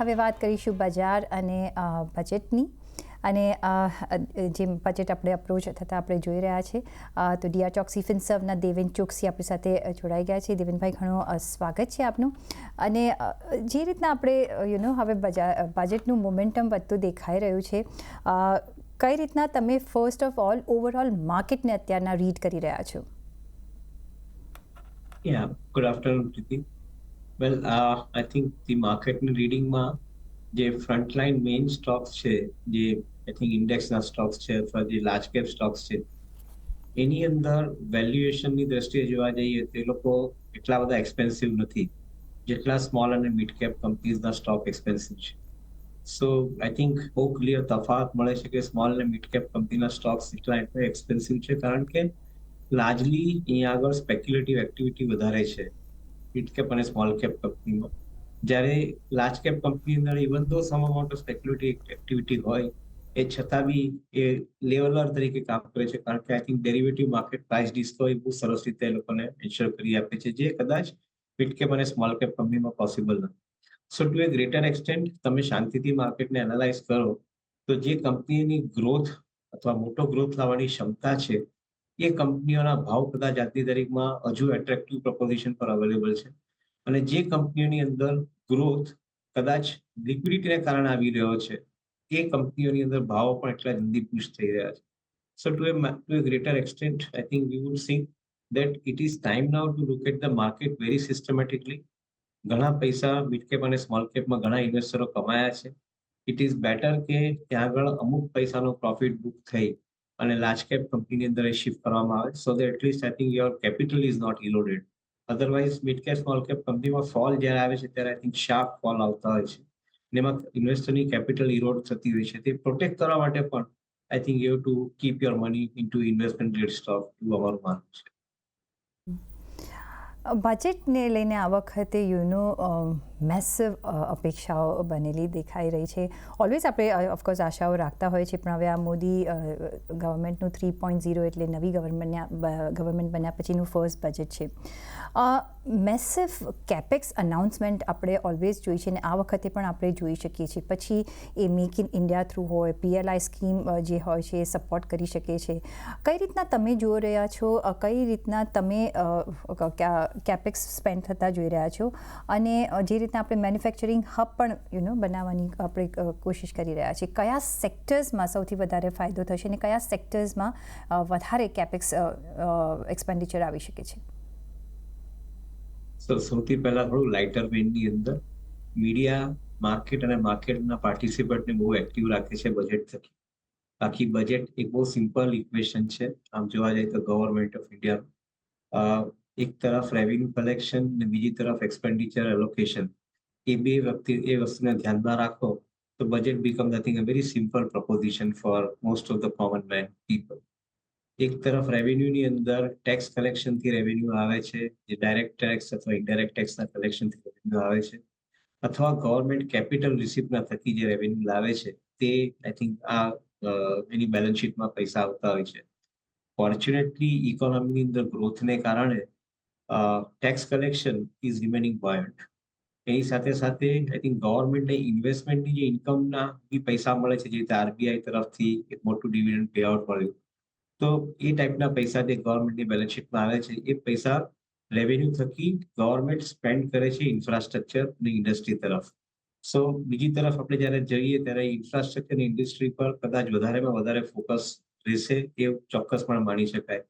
હવે વાત કરીશું બજાર અને બજેટની અને જે બજેટ આપણે અપ્રોચ થતાં આપણે જોઈ રહ્યા છે તો ડીઆર ચોકસી ફિન્સર્વના દેવેન ચોકસી આપણી સાથે જોડાઈ ગયા છે. દેવેનભાઈ, ઘણું સ્વાગત છે આપનું. અને જે રીતના આપણે હવે બજેટનું મોમેન્ટમ વધતું દેખાઈ રહ્યું છે, કઈ રીતના તમે ફર્સ્ટ ઓફ ઓલ ઓવરઓલ માર્કેટને અત્યારના રીડ કરી રહ્યા છો? Yeah, good afternoon, Priti. Well, I think the market reading જે ફ્રન્ટલાઇન મેઇન સ્ટોક્સ છે, જે આઈ થિંક ઇન્ડેક્સના સ્ટોક્સ છે અથવા જે લાર્જ કેપ સ્ટોક્સ છે, એની અંદર વેલ્યુએશનની દ્રષ્ટિએ જોવા જઈએ તો એ લોકો એટલા બધા એક્સપેન્સિવ નથી જેટલા સ્મોલ અને મિડ કેપ કંપનીઝના સ્ટોક એક્સપેન્સિવ છે. સો આઈ થિંક બહુ ક્લિયર તફાવત મળે છે કે સ્મોલ અને મિડ કેપ કંપનીના સ્ટોક્સ એટલા એક્સપેન્સિવ છે કારણ કે લાર્જલી અહીંયા આગળ સ્પેક્યુલેટિવ એક્ટિવિટી વધારે છે મિડ કેપ અને સ્મોલ કેપ કંપનીમાં. જ્યારે લાર્જ કેપ કંપની અંદર ઇવન તો સમ અમાઉન્ટ ઓફ સ્પેક્યુલેટિવ એક્ટિવિટી હોય એ છતાં બી એ લેવલર તરીકે કામ કરે છે કારણ કે I think derivative market price Discovery બહુ સરસ રીતે એ લોકોને એન્શ્યોર કરી આપે છે, જે કદાચ મિડ કેપ અને સ્મોલ કેપ કંપનીમાં પોસિબલ નથી. સો ટુ એ ગ્રેટર એક્સટેન્ટ તમે શાંતિથી માર્કેટને એનાલાઇઝ કરો તો જે કંપનીની ગ્રોથ અથવા મોટો ગ્રોથ લાવવાની ક્ષમતા છે એ કંપનીઓના ભાવ કદાચ આજની તારીખમાં હજુ એટ્રેક્ટિવ પ્રપોઝિશન પર અવેલેબલ છે. અને જે કંપનીઓની અંદર ગ્રોથ કદાચ લિક્વિડિટીને કારણે આવી રહ્યો છે એ કંપનીઓની અંદર ભાવો પણ એટલા જલ્દી પુશ થઈ રહ્યા છે. So to a greater extent I think we would see that it is time now to look at the market very systematically. ઘણા પૈસા મિડ કેપ અને સ્મોલ કેપમાં ઘણા ઇન્વેસ્ટરો કમાયા છે. ઇટ ઇઝ બેટર કે ત્યાં આગળ અમુક પૈસાનો પ્રોફિટ બુક થઈ અને લાર્જ કેપ કંપનીની અંદર શિફ્ટ કરવામાં આવે so that at least I think your capital is not eroded. Otherwise mid cap small cap કંપનીમાં ફોલ જ્યારે આવે છે ત્યારે આઈ થિંક શાર્પ ફોલ આવતા હોય છે અને એમાં ઇન્વેસ્ટરની કેપિટલ ઇરોડ થતી હોય છે. તે પ્રોટેક્ટ કરવા માટે પણ I think you to keep your money into investment grade stock એવું અમારું માનવું છે. બજેટને લઈને આ વખતે મેસિવ અપેક્ષાઓ બનેલી દેખાઈ રહી છે. ઓલવેઝ આપણે ઓફકોર્સ આશાઓ રાખતા હોય છે, પણ હવે આ મોદી ગવર્મેન્ટનું 3.0 એટલે નવી ગવર્મેન્ટ બન્યા પછીનું ફર્સ્ટ બજેટ છે. મેસિવ કેપેક્સ અનાઉન્સમેન્ટ આપણે ઓલવેઝ જોઈ છે અને આ વખતે પણ આપણે જોઈ શકીએ છીએ. પછી એ મેક ઇન ઇન્ડિયા થ્રુ હોય, PLI સ્કીમ જે હોય છે એ સપોર્ટ કરી શકે છે. કઈ રીતના તમે જોઈ રહ્યા છો, કઈ રીતના તમે કેપેક્સ સ્પેન્ડ થતા જોઈ રહ્યા છો અને જે રીતના આપણે મેન્યુફેક્ચરિંગ હબ પણ બનાવવાની આપણે કોશિશ કરી રહ્યા છીએ, કયા સેક્ટર્સમાં સૌથી વધારે ફાયદો થશે અને કયા સેક્ટર્સમાં વધારે કેપેક્સ એક્સપેન્ડિચર આવી શકે છે? સૌથી પહેલા થોડું લાઇટર વેઇનની અંદર મીડિયા માર્કેટ અને માર્કેટના પાર્ટિસિપન્ટને બહુ એક્ટિવ રાખે છે બજેટ થકી. બાકી બજેટ એક બહુ સિમ્પલ ઇક્વેશન છે આમ જોવા જાય તો ગવર્મેન્ટ ઓફ ઇન્ડિયા. એક તરફ રેવન્યુ કલેક્શન અને બીજી તરફ એક્સપેન્ડિચર એલોકેશન, એ વસ્તુને ધ્યાનમાં રાખો તો budget becomes I think a very simple proposition for most of the common man people. એક તરફ રેવન્યુની અંદર ટેક્સ કલેક્શનથી રેવન્યુ આવે છે, જે ડાયરેક્ટ ટેક્સ અથવા ઇનડાયરેક્ટ ટેક્સના કલેક્શનથી રેવન્યુ આવે છે, અથવા ગવર્મેન્ટ કેપિટલ રિસીપ્ટના થકી જે રેવન્યુ લાવે છે તે આઈ થિંક એની બેલેન્સ શીટમાં પૈસા આવતા હોય છે. ફોર્ચ્યુનેટલી ઇકોનોમીની અંદર ગ્રોથને કારણે tax collection is remaining buoyant. એની સાથે સાથે આઈ થિંક ગવર્મેન્ટને ઇન્વેસ્ટમેન્ટની જે ઇન્કમના બી પૈસા મળે છે, જે રીતે આરબીઆઈ તરફથી એક મોટું ડિવિડન્ડ પે આઉટ મળ્યું, તો એ ટાઈપના પૈસા જે ગવર્મેન્ટની બેલેન્સ શીટમાં આવે છે એ પૈસા રેવન્યુ થકી ગવર્મેન્ટ સ્પેન્ડ કરે છે ઇન્ફ્રાસ્ટ્રક્ચર અને ઇન્ડસ્ટ્રી તરફ. સો બીજી તરફ આપણે જ્યારે જઈએ ત્યારે ઇન્ફ્રાસ્ટ્રક્ચર અને ઇન્ડસ્ટ્રી પર કદાચ વધારેમાં વધારે ફોકસ રહેશે એ ચોક્કસપણે માની શકાય.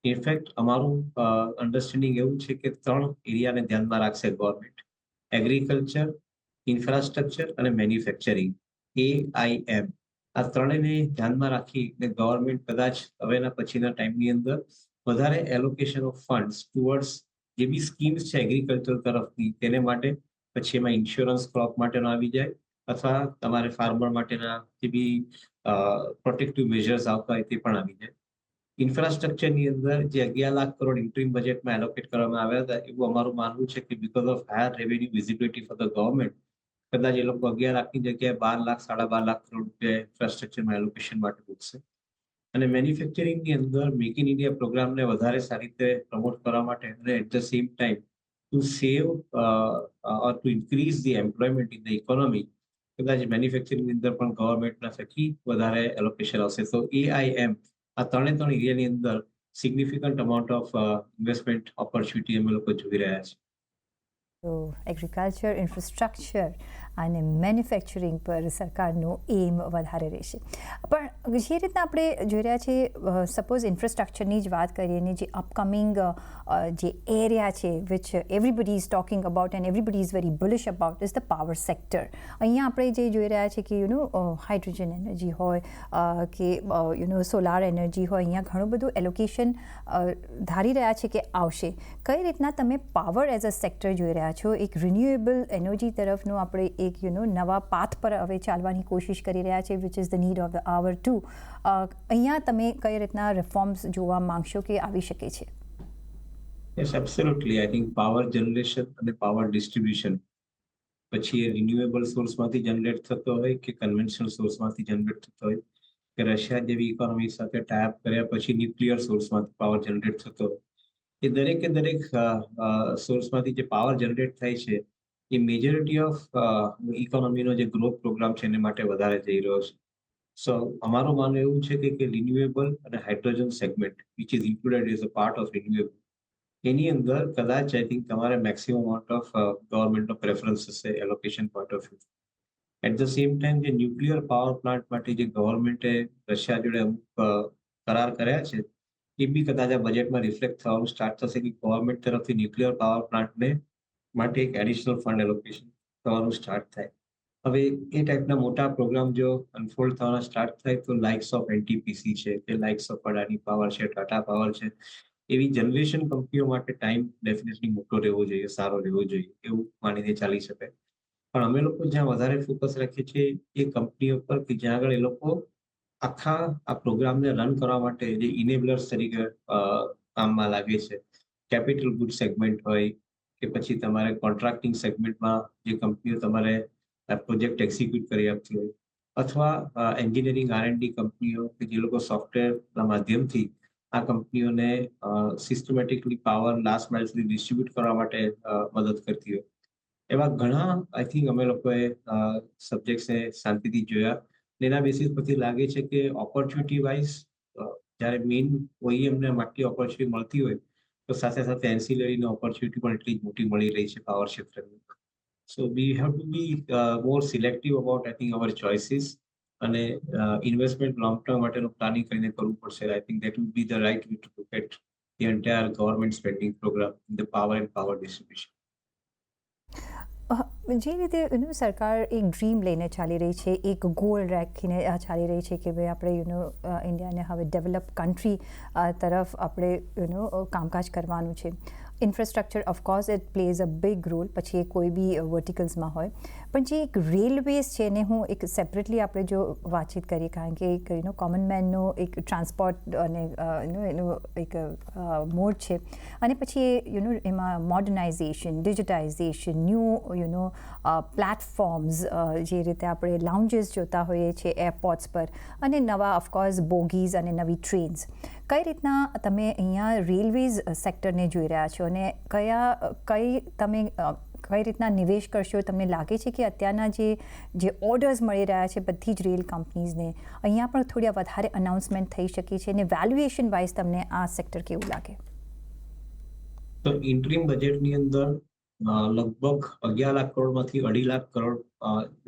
ઇનફેક્ટ અમારું અન્ડરસ્ટેન્ડિંગ એવું છે કે 3 એરિયાને ધ્યાનમાં રાખશે ગવર્મેન્ટ: એગ્રીકલ્ચર, ઇન્ફ્રાસ્ટ્રક્ચર અને મેન્યુફેક્ચરિંગ, AIM. આ ત્રણેયને ધ્યાનમાં રાખીને ગવર્મેન્ટ કદાચ હવેના પછીના ટાઈમની અંદર વધારે એલોકેશન ઓફ ફંડ્સ ટુવર્ડ્સ જે બી સ્કીમ્સ છે એગ્રીકલ્ચર તરફની તેને માટે, પછી એમાં ઇન્સ્યોરન્સ ક્રોપ માટેનો આવી જાય અથવા તમારે ફાર્મર માટેના જે બી પ્રોટેક્ટિવ મેજર્સ આવતા હોય તે પણ આવી જાય. ઇન્ફ્રાસ્ટ્રક્ચરની અંદર જે 11 લાખ કરોડ ઇન્ટ્રીમ બજેટમાં એલોકેટ કરવામાં આવ્યા હતા, એવું અમારું માનવું છે કે because of higher revenue visibility for the government કદાચ એ લોકો 11 લાખની જગ્યાએ 12 લાખ 12.5 લાખ કરોડ રૂપિયા ઇન્ફ્રાસ્ટ્રક્ચરમાં એલોકેશન માટે મૂકશે. અને મેન્યુફેક્ચરિંગની અંદર મેક ઇન ઇન્ડિયા પ્રોગ્રામને વધારે સારી રીતે પ્રમોટ કરવા માટે અને at the same time to save or to increase the employment in the economy, કદાચ મેન્યુફેક્ચરિંગની અંદર પણ ગવર્મેન્ટના થકી વધારે એલોકેશન આવશે. તો AIM આ ત્રણે ત્રણ એરિયાની અંદર significant amount of investment opportunity અમે લોકો જોઈ રહ્યા છીએ. તો એગ્રીકલ્ચર, ઇન્ફ્રાસ્ટ્રક્ચર અને મેન્યુફેક્ચરિંગ પર સરકારનો એમ વધારે રહેશે. પણ જે રીતના આપણે જોઈ રહ્યા છીએ, સપોઝ ઇન્ફ્રાસ્ટ્રક્ચરની જ વાત કરીએ ને, જે અપકમિંગ જે એરિયા છે which everybody is talking about and everybody is very bullish about is the power sector. અહીંયા આપણે જે જોઈ રહ્યા છીએ કે હાઇડ્રોજન એનર્જી હોય કે સોલાર એનર્જી હોય, અહીંયા ઘણું બધું એલોકેશન ધારી રહ્યા છે કે આવશે. કઈ રીતના તમે પાવર એઝ અ સેક્ટર જોઈ રહ્યા છો? એક રિન્યુએબલ એનર્જી તરફનું આપણે એક નવા પાથ પર હવે ચાલવાની કોશિશ કરી રહ્યા છે, which is the need of the hour too. અહીંયા તમે કઈ રીતના રિફોર્મ્સ જોવા માંગશો કે આવી શકે છે? Yes, absolutely. I think power generation અને પાવર ડિસ્ટ્રીબ્યુશન, પછી એ રિન્યુએબલ સોર્સમાંથી જનરેટ થતો હોય કે કન્વેન્શનલ સોર્સમાંથી જનરેટ થતો હોય, કે રશિયા જેવી ઇકોનોમી સાથે ટાઈપ કર્યા પછી ન્યુક્લિયર સોર્સમાંથી પાવર જનરેટ થતો હોય, એ દરેક સોર્સમાંથી જે પાવર જનરેટ થાય છે એ મેજોરિટી ઓફ ઇકોનોમીનો જે ગ્રોથ પ્રોગ્રામ છે એને માટે વધારે જઈ રહ્યો છે. સો અમારું માનવું એવું છે કે રિન્યુએબલ અને hydrogen segment which is included as a part of renewable, એની અંદર કદાચ આઈ થિંક તમારે મેક્સિમમ અમાઉન્ટ ઓફ ગવર્મેન્ટનો પ્રેફરન્સ હશે allocation point of view. At the same time જે ન્યુક્લિયર પાવર પ્લાન્ટ માટે જે ગવર્મેન્ટે રશિયા જોડે અમુક કરાર કર્યા છે, એ બી કદાચ આ બજેટમાં રિફ્લેક્ટ થવાનું સ્ટાર્ટ થશે કે ગવર્મેન્ટ તરફથી ન્યુક્લિયર પાવર પ્લાન્ટને માટે એક એડિશનલ ફંડ એલોકેશન થવાનું સ્ટાર્ટ થાય. હવે એ ટાઈપના મોટા પ્રોગ્રામ જો અનફોલ્ડ થવાના સ્ટાર્ટ થાય તો લાઇક્સ ઓફ NTPC છે, કે લાઇક્સ ઓફ અડાની પાવર છે, ટાટા પાવર છે, એવી જનરેશન કંપનીઓ માટે ટાઈમ ડેફિનેટલી મોટો રહેવો જોઈએ, સારો રહેવો જોઈએ, એવું માનીને ચાલી શકે. પણ અમે લોકો જ્યાં વધારે ફોકસ રાખીએ છીએ એ કંપનીઓ પર કે જ્યાં આગળ એ લોકો આખા આ પ્રોગ્રામને રન કરવા માટે જે ઇનેબલર્સ તરીકે કામમાં લાગે છે. કેપિટલ ગુડ સેગમેન્ટ હોય કે પછી તમારે કોન્ટ્રાક્ટિંગ સેગમેન્ટમાં જે કંપનીઓ તમારે પ્રોજેક્ટ એક્ઝિક્યુટ કરી આપતી હોય, અથવા એન્જિનિયરિંગ R&D કંપનીઓ કે જે લોકો સોફ્ટવેરના માધ્યમથી આ કંપનીઓને સિસ્ટમેટિકલી પાવર લાસ્ટ માઇલ સુધી ડિસ્ટ્રીબ્યુટ કરવા માટે મદદ કરતી હોય, એવા ઘણા આઈ થિંક અમે લોકોએ સબ્જેક્ટ્સને શાંતિથી જોયા. એના બેસિસ પરથી લાગે છે કે ઓપોર્ચ્યુનિટી વાઇઝ જ્યારે મેઇન OEMને આટલી ઓપોર્ચ્યુનિટી મળતી હોય તો સાથે સાથે એન્સિલરીની ઓપોર્ચ્યુનિટી પણ એટલી જ મોટી મળી રહી છે પાવર ક્ષેત્રની. So we have to be more selective about I think our choices, અને ઇન્વેસ્ટમેન્ટ લોંગ ટર્મ માટેનું પ્લાનિંગ કરીને કરવું પડશે. I think that would be the right way to look at the entire government spending programme in the power and power distribution. જે રીતે સરકાર એક dream લઈને ચાલી રહી છે, એક ગોલ રાખીને ચાલી રહી છે કે ભાઈ આપણે ઇન્ડિયાને હવે ડેવલપ કન્ટ્રી તરફ આપણે કામકાજ કરવાનું છે. Infrastructure of course it plays a big role, પછી એ કોઈ બી વર્ટિકલ્સમાં હોય. પણ જે એક રેલવેઝ છે એને હું એક સેપરેટલી આપણે જો વાતચીત કરીએ, કારણ કે એક કોમન મેનનો એક ટ્રાન્સપોર્ટ અને એનો એક મોડ છે, અને પછી એમાં મોડર્નાઇઝેશન, ડિજિટાઇઝેશન, ન્યૂ પ્લેટફોર્મ્સ, જે રીતે આપણે લાઉન્જીસ જોતા હોઈએ છીએ એરપોર્ટ્સ પર, અને નવા ઓફકોર્સ બોગીઝ અને નવી ટ્રેન્સ. કઈ રીતના તમે અહીંયા રેલવેઝ સેક્ટરને જોઈ રહ્યા છો, અને કઈ રીતના નિવેશ કરશો? તમને લાગે છે કે અત્યારના જે ઓર્ડર્સ મળી રહ્યા છે બધી જ રેલ કંપનીઝને, અહીંયા પણ થોડી વધારે અનાઉન્સમેન્ટ થઈ શકે છે, અને વેલ્યુએશન વાઇઝ તમને આ સેક્ટર કેવું લાગે? તો ઇન્ટરિમ બજેટની અંદર લગભગ 11 લાખ કરોડમાંથી 2.5 લાખ કરોડ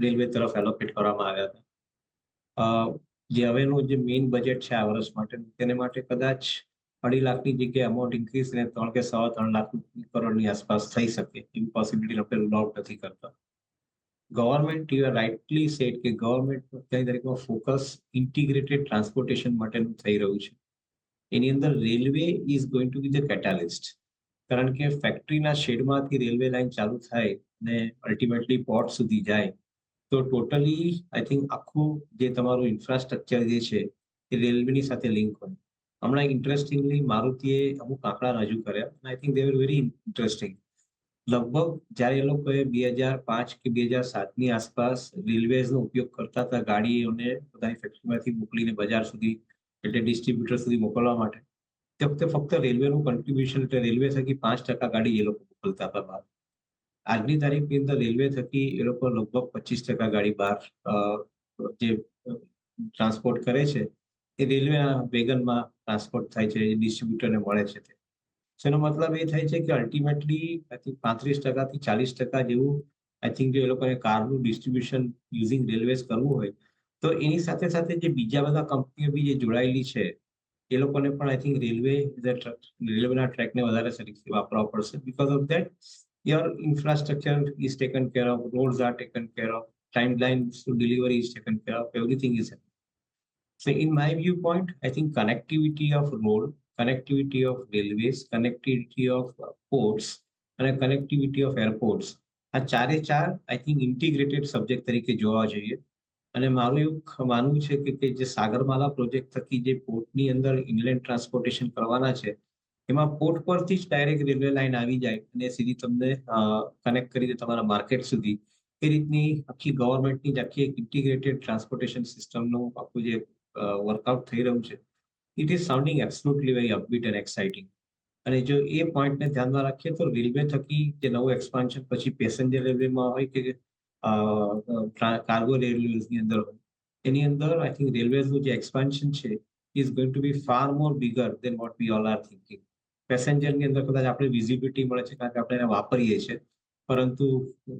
રેલવે તરફ એલોકેટ કરવામાં આવ્યા હતા. જે હવેનું જે મેઇન બજેટ છે આ વર્ષ માટે, તેને માટે કદાચ 2.5 લાખની જગ્યાએ અમાઉન્ટ ઇન્ક્રીઝ કરીને 3 કે 3.25 લાખ કરોડની આસપાસ થઈ શકે એવી પોસિબિલિટી આપણે રૂલ આઉટ નથી કરતા. Government, you are rightly said કે ગવર્મેન્ટ અત્યારની તારીખમાં ફોકસ ઇન્ટિગ્રેટેડ ટ્રાન્સપોર્ટેશન માટેનું થઈ રહ્યું છે. એની અંદર railway is going to B the catalyst, કારણ કે ફેક્ટરીના શેડમાંથી રેલવે લાઇન ચાલુ થાય ને અલ્ટિમેટલી પોર્ટ સુધી જાય તો ટોટલી આઈ થિંક આખું જે તમારું ઇન્ફ્રાસ્ટ્રક્ચર જે છે એ રેલવેની સાથે લિંક હોય. હમણાં ઇન્ટરેસ્ટિંગલી મારુતિએ અમુક આંકડા રજૂ કર્યા, I think they were very interesting. લગભગ જ્યારે એ લોકોએ 2005 કે 2007ની આસપાસ રેલવેઝનો ઉપયોગ કરતા હતા ગાડીઓને પોતાની ફેક્ટરીમાંથી મોકલીને બજાર સુધી, એટલે ડિસ્ટ્રીબ્યુટર સુધી મોકલવા માટે, તે વખતે ફક્ત રેલવેનું કન્ટ્રીબ્યુશન, એટલે રેલવે થકી 5% ગાડી એ લોકો મોકલતા હતા બહાર. આજની તારીખની અંદર રેલવે થકી એ લોકો લગભગ 25% ગાડી બહાર જે ટ્રાન્સપોર્ટ કરે છે એ રેલવેના વેગનમાં ટ્રાન્સપોર્ટ થાય છે, ડિસ્ટ્રીબ્યુટરને મળે છે તે. એનો મતલબ એ થાય છે કે અલ્ટિમેટલી આઈ થિંક 35% થી 40% જેવું આઈ થિંક જો એ લોકોને કારનું ડિસ્ટ્રીબ્યુશન યુઝિંગ રેલવેઝ કરવું હોય તો એની સાથે સાથે જે બીજા બધા કંપનીઓ બી જે જોડાયેલી છે એ લોકોને પણ આઈ થિંક રેલવેના ટ્રેકને વધારે સરીથી વાપરવા પડશે. Because of that your infrastructure is taken care of, roads are taken care of, timelines to delivery is taken care of, everything is. So in my viewpoint, I think connectivity of road, connectivity of railways, connectivity of ports, અને connectivity of airports, આ ચારે ચાર I think integrated subject તરીકે જોવા જોઈએ. અને મારું એવું માનવું છે કે જે સાગરમાલા પ્રોજેક્ટ થકી જે પોર્ટની અંદર ઇનલેન્ડ ટ્રાન્સપોર્ટેશન કરવાના છે એમાં પોર્ટ પરથી જ ડાયરેક્ટ રેલવે લાઇન આવી જાય અને સીધી તમને કનેક્ટ કરી દે તમારા માર્કેટ સુધી. એ રીતની આખી ગવર્મેન્ટની જ આખી એક ઇન્ટિગ્રેટેડ ટ્રાન્સપોર્ટેશન સિસ્ટમનું આખું જે વર્કઆઉટ થઈ રહ્યું છે, it is sounding absolutely very અપબીટ and exciting. અને જો એ પોઈન્ટને ધ્યાનમાં રાખીએ તો રેલવે થકી જે નવું એક્સપાન્શન પછી પેસેન્જર રેલવેમાં હોય કે કાર્ગો રેલવેઝની અંદર હોય, એની અંદર આઈ થિંક રેલવેઝનું જે એક્સપાન્શન છે is going to be far more bigger than what we all are thinking. પેસેન્જરની અંદર કદાચ આપણે વિઝિબિલિટી મળે છે કારણ કે આપણે એને વાપરીએ છીએ, પરંતુ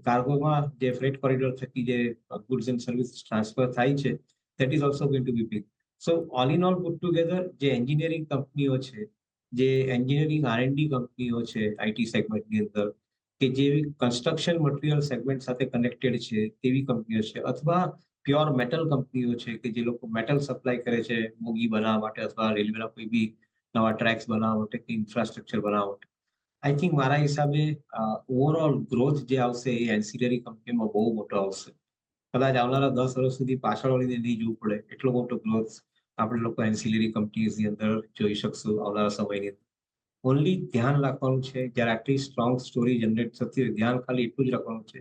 કાર્ગોમાં જે ફ્રેટ કોરિડોર થકી જે ગુડ્સ એન્ડ સર્વિસ ટ્રાન્સફર થાય છે that is also going to be big. So all in all put together જે એન્જિનિયરિંગ કંપનીઓ છે, જે એન્જિનિયરિંગ R&D કંપનીઓ છે આઈટી સેગમેન્ટની અંદર, કે જેવી કન્સ્ટ્રક્શન મટીરિયલ સેગમેન્ટ સાથે કનેક્ટેડ છે તેવી કંપનીઓ છે, અથવા પ્યોર મેટલ કંપનીઓ છે કે જે લોકો મેટલ સપ્લાય કરે છે બોગી બનાવવા માટે અથવા રેલવેના કોઈ બી નવા ટ્રેક્સ બનાવવા માટે કે ઇન્ફ્રાસ્ટ્રક્ચર બનાવવા માટે. આઈ થિંક મારા હિસાબે ઓવરઓલ ગ્રોથ જે આવશે એ એન્સિલરી કંપનીમાં બહુ મોટો આવશે. કદાચ આવનારા 10 વર્ષ સુધી પાછળ વળીને નહીં જોવું પડે એટલો મોટો ગ્રોથ આપણે લોકો એન્સિલરી કંપનીઝની અંદર જોઈ શકશું આવનારા સમયની અંદર. ઓનલી ધ્યાન રાખવાનું છે જ્યારે આટલી સ્ટ્રોંગ સ્ટોરી જનરેટ થતી હોય, ધ્યાન ખાલી એટલું જ રાખવાનું છે,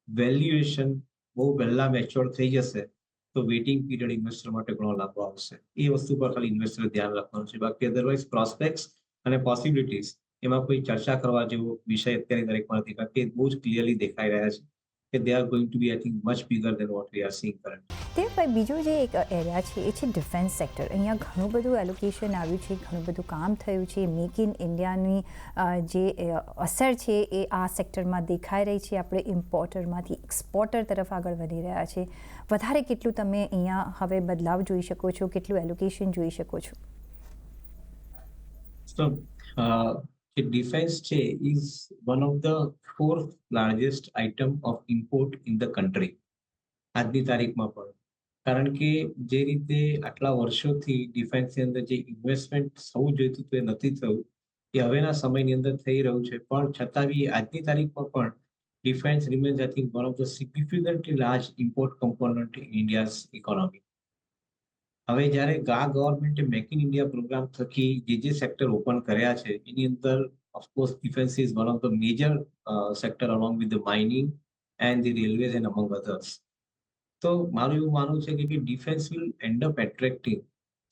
વેલ્યુએશન બહુ પહેલા મેચ્યોર થઈ જશે તો વેઇટિંગ પીરિયડ ઇન્વેસ્ટર માટે ઘણો લાંબો આવશે. એ વસ્તુ પર ખાલી ઇન્વેસ્ટરે ધ્યાન રાખવાનું છે. બાકી અધરવાઇઝ પ્રોસ્પેક્ટ્સ અને પોસિબિલિટીઝ એમાં કોઈ ચર્ચા કરવા જેવો વિષય અત્યારની તારીખમાં નથી, કારણ કે બહુ જ ક્લિયરલી દેખાઈ રહ્યા છે કે they are going to be, I think, much bigger than what we are seeing currently. Devbhai, બીજો જે એક એરિયા છે એ છે ડિફેન્સ સેક્ટર. અહીંયા ઘણું બધું એલોકેશન આવ્યું છે, ઘણું બધું કામ થયું છે. મેક ઇન ઇન્ડિયાની જે અસર છે એ આ સેક્ટરમાં દેખાઈ રહી છે. આપણે ઇમ્પોર્ટરમાંથી એક્સપોર્ટર તરફ આગળ વધી રહ્યા છે. વધારે કેટલું તમે અહીંયા હવે બદલાવ જોઈ શકો છો, કેટલું એલોકેશન જોઈ શકો છો? So, defense છે is one of the fourth largest item of import in the country આજની તારીખમાં પણ. કારણ કે જે રીતે આટલા વર્ષોથી ડિફેન્સની અંદર જે ઇન્વેસ્ટમેન્ટ થવું જોઈતું હતું એ નથી થયું, એ હવેના સમયની અંદર થઈ રહ્યું છે. પણ છતાં બી આજની તારીખમાં પણ defence remains I think one of the significantly large import component in India's economy. હવે જ્યારે ગવર્મેન્ટે મેક ઇન ઇન્ડિયા પ્રોગ્રામ થકી જે સેક્ટર ઓપન કર્યા છે એની અંદર of course defence is one of the major sector along with the mining and the railways and among others. તો મારું એવું માનવું છે કે defence will end up attracting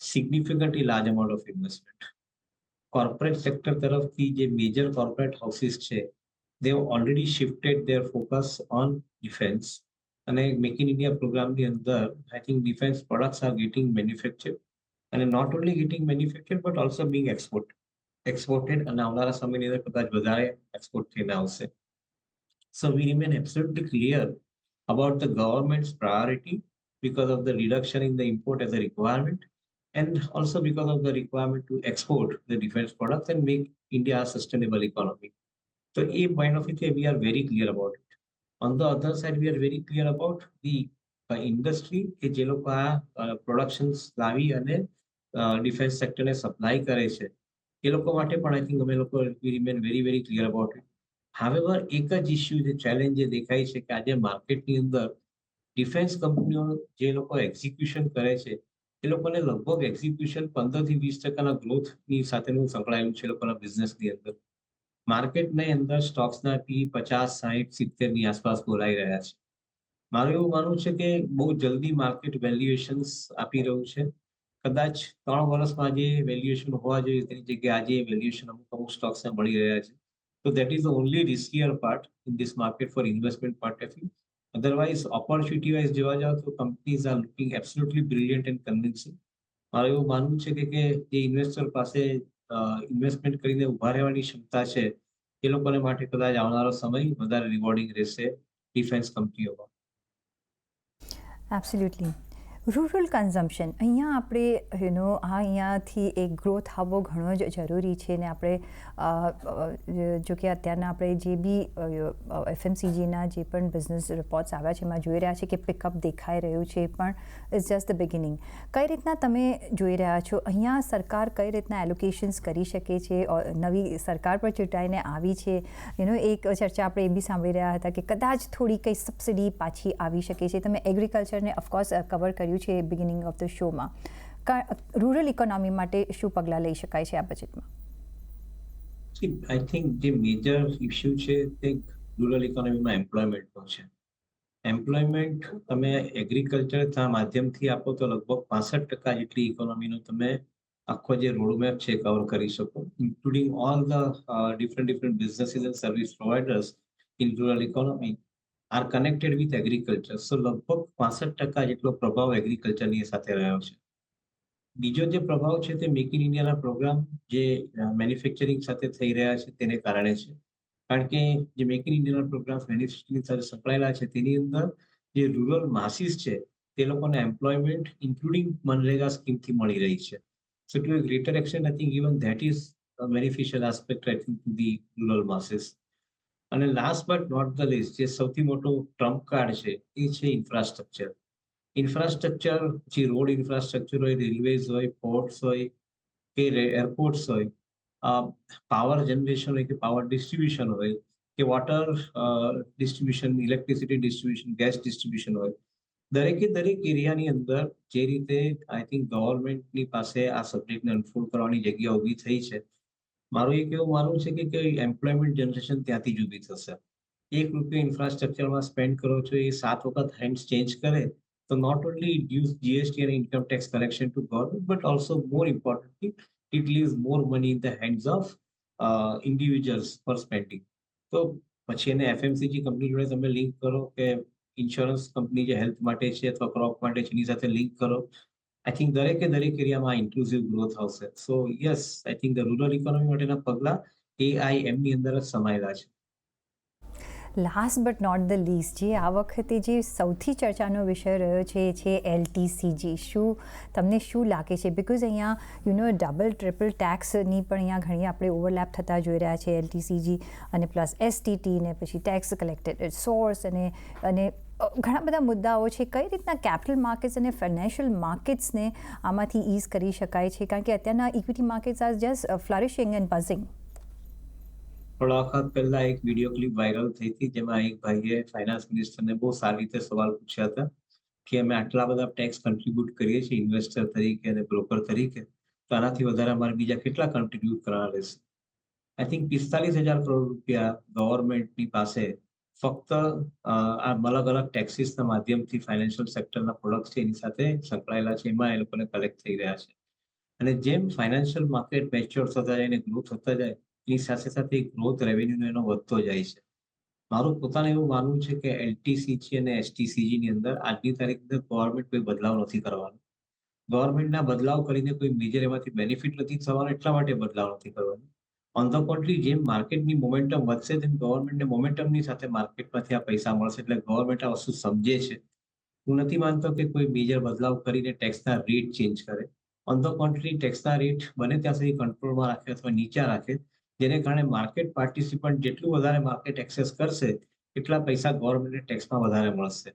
significantly large amount of investment. Corporate sector તરફથી જે મેજર કોર્પોરેટ હાઉસીસ છે they have already shifted their focus on defense. અને મેક ઇન ઇન્ડિયા પ્રોગ્રામની અંદર I think defence products are getting manufactured, અને not only getting manufactured but also being exported, અને આવનારા સમયની અંદર કદાચ વધારે એક્સપોર્ટ થઈને આવશે. So we remain absolutely clear about the government's priority because of the reduction in the import as a requirement, and also because of the requirement to export the defense products and make India a sustainable economy. So a point of view, we are very clear about it. On the other side, we are very clear about the industry કે જે લોકો આ productions લાવી અને defence સેક્ટરને supply કરે છે એ લોકો માટે પણ આઈ થિંક અમે લોકો we remain very very clear about it. However એક જ ઇસ્યુ જે ચેલેન્જ જે દેખાય છે કે આજે માર્કેટની અંદર ડિફેન્સ કંપનીઓ જે લોકો એક્ઝિક્યુશન કરે છે એ લોકોને લગભગ એક્ઝિક્યુશન 15 થી 20% ગ્રોથની સાથેનું સંકળાયેલું છે એ લોકોના બિઝનેસની અંદર. માર્કેટની અંદર સ્ટોક્સના પી 50, 60, 70 ની આસપાસ બોલાઈ રહ્યા છે. મારું એવું માનવું છે કે બહુ જલ્દી માર્કેટ વેલ્યુએશન્સ આપી રહ્યું છે. કદાચ 3 વર્ષમાં જે વેલ્યુએશન હોવા જોઈએ તેની જગ્યાએ આજે વેલ્યુએશન અમુક સ્ટોક્સને મળી રહ્યા છે. So that is the only riskier part in this market for investment point of view. Otherwise, opportunity wise જોવા જાઓ તો companies are looking absolutely brilliant and convincing. મારું એવું માનવું છે કે જે ઇન્વેસ્ટર પાસે ઇન્વેસ્ટમેન્ટ કરીને ઉભા રહેવાની ક્ષમતા છે એ લોકોને માટે કદાચ આવનારો સમય વધારે રિવોર્ડિંગ રહેશે ડિફેન્સ કંપનીઓમાં. એબ્સોલ્યુટલી. રૂરલ કન્ઝમ્પશન અહીંયા આપણે અહીંયાથી એક ગ્રોથ આવવો ઘણો જ જરૂરી છે ને આપણે જો કે અત્યારના આપણે જે બી એફએમસીજીના જે પણ બિઝનેસ રિપોર્ટ્સ આવ્યા છે એમાં જોઈ રહ્યા છે કે પિકઅપ દેખાઈ રહ્યું છે પણ ઇટ્સ જસ્ટ ધ બિગિનિંગ. કઈ રીતના તમે જોઈ રહ્યા છો અહીંયા સરકાર કઈ રીતના એલોકેશન્સ કરી શકે છે? નવી સરકાર પર ચૂંટાઈને આવી છે એક ચર્ચા આપણે એ બી સાંભળી રહ્યા હતા કે કદાચ થોડી કંઈ સબસિડી પાછી આવી શકે છે. તમે એગ્રીકલ્ચરને ઓફકોર્સ કવર કર્યું છે બિગિનિંગ ઓફ ધ શોમાં. રૂરલ ઇકોનોમી માટે શું પગલાં લઈ શકાય છે આ બજેટમાં? આઈ થિંક જે મેજર ઇશ્યુ છે તે રૂરલ ઇકોનોમીમાં એમ્પ્લોયમેન્ટનો છે. એમ્પ્લોયમેન્ટ તમે એગ્રીકલ્ચરના માધ્યમથી આપો તો લગભગ 65% જેટલી ઇકોનોમીનો તમે આખો જે રોડમેપ છે કવર કરી શકો, including all the different businesses and service providers in rural economy are connected with agriculture. So લગભગ 65% જેટલો પ્રભાવ એગ્રીકલ્ચરની સાથે રહ્યો છે. બીજો જે પ્રભાવ છે તે મેક ઇન ઇન્ડિયાના પ્રોગ્રામ જે મેન્યુફેક્ચરિંગ સાથે થઈ રહ્યા છે તેને કારણે છે. કારણ કે જે મેક ઇન ઇન્ડિયાના પ્રોગ્રામ મેન્યુફેક્ચરિંગ સાથે સંકળાયેલા છે તેની અંદર જે રૂરલ માસીસ છે તે લોકોને એમ્પ્લોયમેન્ટ ઇન્ક્લુડિંગ મનરેગા સ્કીમથી મળી રહી છે. So to a greater extent I think even that is a beneficial aspect I think to the rural masses. અને last but not the least જે સૌથી મોટો ટ્રમ્પ કાર્ડ છે એ છે ઇન્ફ્રાસ્ટ્રક્ચર. ઇન્ફ્રાસ્ટ્રક્ચર જે રોડ ઇન્ફ્રાસ્ટ્રક્ચર હોય, રેલવેઝ હોય, પોર્ટ્સ હોય કે એરપોર્ટ્સ હોય, પાવર જનરેશન હોય કે પાવર ડિસ્ટ્રીબ્યુશન હોય કે water distribution, electricity distribution, gas distribution હોય, દરેક એરિયાની અંદર જે રીતે આઈ થિંક ગવર્મેન્ટની પાસે આ સબ્જેક્ટને અનફોલ્ડ કરવાની જગ્યા ઊભી થઈ છે, મારું એક એવું માનવું છે કે એમ્પ્લોયમેન્ટ જનરેશન ત્યાંથી જ ઊભી થશે. ₹1 ઇન્ફ્રાસ્ટ્રક્ચરમાં સ્પેન્ડ કરો છો એ 7 વખત હેન્ડ્સ ચેન્જ કરે તો not only reduce GST and income tax collection to government, but also more importantly, it leaves more money in the hands of individuals for spending. તો પછી એને એફએમસીજી કંપની જોડે તમે લિંક કરો કે ઇન્સ્યોરન્સ કંપની જે હેલ્થ માટે છે અથવા ક્રોપ માટે છે એની સાથે લિંક કરો. આઈ થિંક દરેક એરિયામાં ઇન્ક્લુઝિવ ગ્રોથ આવશે. So yes, I think the rural economy માટેના પગલાં AIMની અંદર જ સમાયેલા છે. Last but not the least જે આ વખતે જે સૌથી ચર્ચાનો વિષય રહ્યો છે એ છે LTCG. તમને શું લાગે છે? બિકોઝ અહીંયા ડબલ ટ્રિપલ ટેક્સની પણ અહીંયા ઘણી આપણે ઓવરલેપ થતા જોઈ રહ્યા છે. LTCG અને પ્લસ STT ને પછી ટેક્સ કલેક્ટેડ સોર્સ અને ઘણા બધા મુદ્દાઓ છે. કઈ રીતના કેપિટલ માર્કેટ્સ અને ફાઇનાન્શિયલ માર્કેટ્સને આમાંથી ઇઝ કરી શકાય છે? કારણ કે અત્યારના equity markets are just flourishing and buzzing. થોડા વખત પહેલા એક વિડીયો ક્લિપ વાયરલ થઈ હતી જેમાં એક ભાઈએ ફાઇનાન્સ મિનિસ્ટરને બહુ સારી રીતે સવાલ પૂછ્યા હતા કે અમે આટલા બધા ટેક્સ કન્ટ્રીબ્યુટ કરીએ છીએ ઇન્વેસ્ટર તરીકે અને બ્રોકર તરીકે, તો આનાથી વધારે અમારે બીજા કેટલા કન્ટ્રીબ્યુટ કરવાના રહેશે. આઈ થિંક 45,000 કરોડ રૂપિયા ગવર્મેન્ટની પાસે ફક્ત આ અલગ અલગ ટેક્સીસના માધ્યમથી ફાઇનાન્શિયલ સેક્ટરના પ્રોડક્ટ છે એની સાથે સંકળાયેલા છે, એમાં એ લોકોને કલેક્ટ થઈ રહ્યા છે. અને જેમ ફાઇનાન્શિયલ માર્કેટ મેચ્યોર થતા જાય અને ગ્રો થતા જાય એની સાથે સાથે ગ્રોથ રેવન્યુનો એનો વધતો જાય છે. મારું પોતાનું એવું માનવું છે કે LTCG અને STCGની અંદર આજની તારીખે ગવર્મેન્ટ કોઈ બદલાવ નથી કરવાનો. ગવર્મેન્ટના બદલાવ કરીને કોઈ મેજર એમાંથી બેનિફિટ નથી થવાનો, એટલા માટે બદલાવ નથી કરવાનો. ઓન ધ કોન્ટ્રી જેમ માર્કેટની મોમેન્ટમ વધશે તેમ ગવર્મેન્ટને મોમેન્ટમની સાથે માર્કેટમાંથી આ પૈસા મળશે. એટલે ગવર્મેન્ટ આ વસ્તુ સમજે છે. હું નથી માનતો કે કોઈ મેજર બદલાવ કરીને ટેક્સના રેટ ચેન્જ કરે. ઓન ધ કોન્ટ્રી ટેક્સના રેટ બને ત્યાં સુધી કંટ્રોલમાં રાખે અથવા નીચા રાખે, જેને કારણે માર્કેટ પાર્ટિસિપન્ટ જેટલું વધારે માર્કેટ એક્સેસ કરશે એટલા પૈસા ગવર્મેન્ટને ટેક્સમાં વધારે મળશે.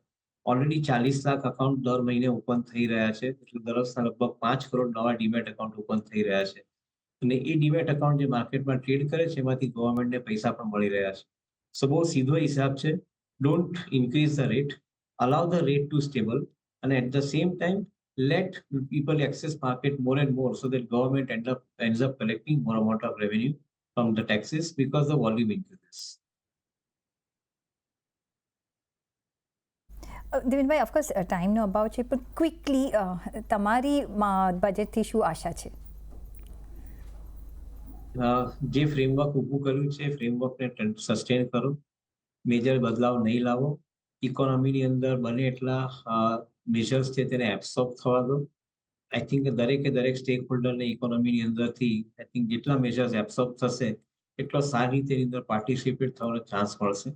ઓલરેડી 40 લાખ અકાઉન્ટ દર મહિને ઓપન થઈ રહ્યા છે, એટલે દર વર્ષના લગભગ 5 કરોડ નવા ડીમેટ એકાઉન્ટ ઓપન થઈ રહ્યા છે. અને એ ડીમેટ એકાઉન્ટ જે માર્કેટમાં ટ્રેડ કરે છે એમાંથી ગવર્મેન્ટને પૈસા પણ મળી રહ્યા છે. સો બહુ સીધો હિસાબ છે. Don't increase the rate, allow the rate to stable, અને at the same time let people access market more and more so that government ends up collecting more amount of revenue from the taxes because the volume increases. Devenbhai, of course ટાઈમનો અભાવ છે પણ quickly તમારી બજેટથી શું આશા છે? જે framework ઊભું કર્યું છે ફ્રેમવર્કને સસ્ટેન કરો, મેજર બદલાવ નહીં લાવો, ઇકોનોમીની અંદર બને એટલા મેજર્સ છે તેને એબ્સોર્બ થવા દો. આઈ થિંક દરેક સ્ટેક હોલ્ડરને ઇકોનોમીની અંદરથી આઈ થિંક જેટલા મેજર્સ એબ્સોર્બ થશે એટલો સારી રીતે એની અંદર પાર્ટિસિપેટ થવાનો ચાન્સ મળશે.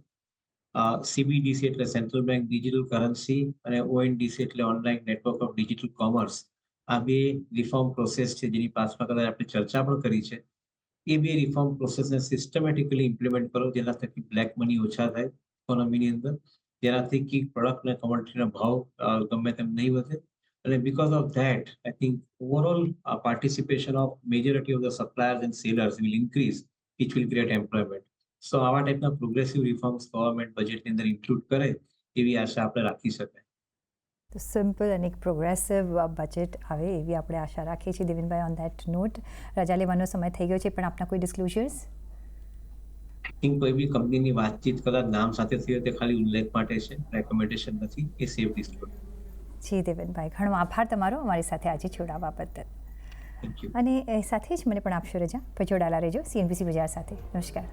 સીબીડીસી એટલે સેન્ટ્રલ બેંક ડિજિટલ કરન્સી અને ઓએનડીસી એટલે online network of digital commerce. આ બે રિફોર્મ પ્રોસેસ છે જેની પાછળમાં કદાચ આપણે ચર્ચા પણ કરી છે. એ બે રિફોર્મ પ્રોસેસને સિસ્ટમેટિકલી ઇમ્પ્લિમેન્ટ કરો જેના થકી બ્લેક મની ઓછા થાય ઇકોનોમીની અંદર, જેનાથી કી પ્રોડક્ટ અને કમોડિટીના ભાવ ગમે તેમ નહીં વધે. અને because of that I think overall participation of majority of the suppliers and sellers will increase, which will create employment. So આવા ટાઈપના પ્રોગ્રેસિવ રિફોર્મ્સ ગવર્મેન્ટ બજેટની અંદર ઇન્ક્લુડ કરે એવી આશા આપણે રાખી શકાય. તો સિમ્પલ અને એક પ્રોગ્રેસિવ બજેટ આવે એવી આપણે આશા રાખીએ છીએ. દેવેનભાઈ, ઓન ધેટ નોટ રજા લેવાનો સમય થઈ ગયો છે, પણ આપના કોઈ ડિસ્ક્લોઝર્સ? આઈ થિંક કોઈ બી કંપનીની વાતચીત કદાચ નામ સાથે થઈ હોય તે ખાલી ઉલ્લેખ માટે છે, રેકમેન્ડેશન નથી, એ સેફ ડિસ્ક્લોઝર. જી દેવેનભાઈ, ઘણો આભાર તમારો અમારી સાથે આજે જોડાવા બદલ. Thank you. અને સાથે જ મને પણ આપશો રજા. પર જોડાયેલા રહેજો CNBC બજાર સાથે. નમસ્કાર.